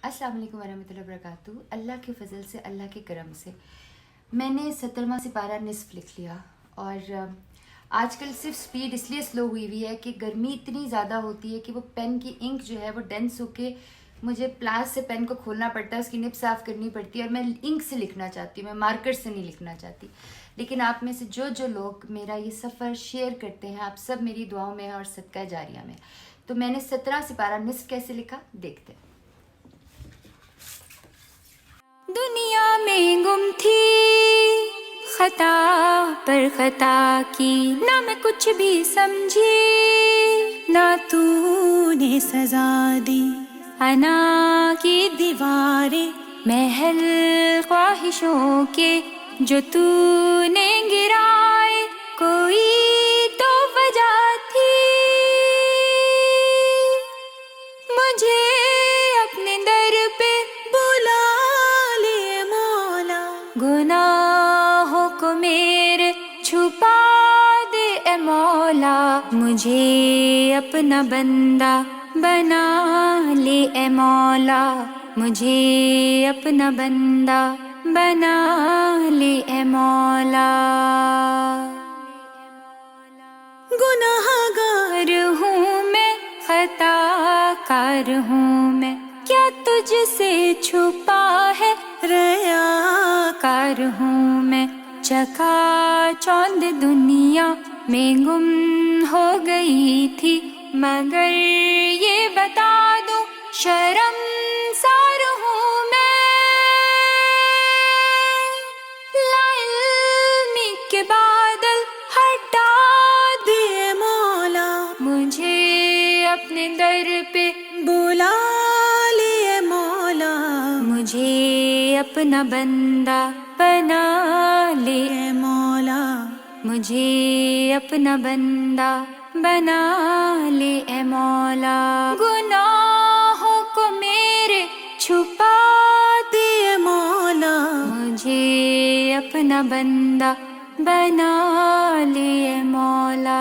अस्सलाम वालेकुम वरहमतुल्लाहि वबरकातुहू। अल्लाह के फजल से, अल्लाह के करम से मैंने 17वां सिपारा निस्फ लिख लिया। और आजकल सिर्फ स्पीड इसलिए स्लो हुई हुई है कि गर्मी इतनी ज़्यादा होती है कि वो पेन की इंक जो है वो डेंस होके मुझे प्लास से पेन को खोलना पड़ता है, उसकी निब साफ़ करनी पड़ती है और मैं इंक से लिखना चाहती हूँ, मैं मार्कर से नहीं लिखना चाहती। लेकिन आप में से जो लोग मेरा ये सफ़र शेयर करते हैं, आप सब मेरी दुआओं में हैं और सदका जारिया में। तो मैंने 17 सिपारा निस्फ कैसे लिखा देखते हैं। दुनिया में गुम थी, खता पर खता की, ना मैं कुछ भी समझी, ना तूने सजा दी अना की दीवारें, महल ख्वाहिशों के जो तूने गिराए, कोई तो वजह थी मुझे अपने दर पे बुला ले मौला, गुनाहों को मेरे छुपा दे ए मौला, मुझे अपना बंदा बना ले ए मौला, मुझे अपना बंदा बना ले ए मौला। गुनाहगार हूँ मैं, खताकार हूँ मैं, क्या तुझसे छुपा है, रयाकार हूँ मैं, चका चौंध दुनिया में गुम हो गई थी, मगर ये बता दूं शर्मसार हूँ मैं, लाइल्मी के बादल हटा दिए मौला, मुझे अपने दर पे बुला लिए मौला, मुझे अपना बंदा बना ले ए मौला, मुझे अपना बंदा बना ले ए मौला, गुनाहों को मेरे छुपा दिए मौला, मुझे अपना बंदा बना ले ए मौला।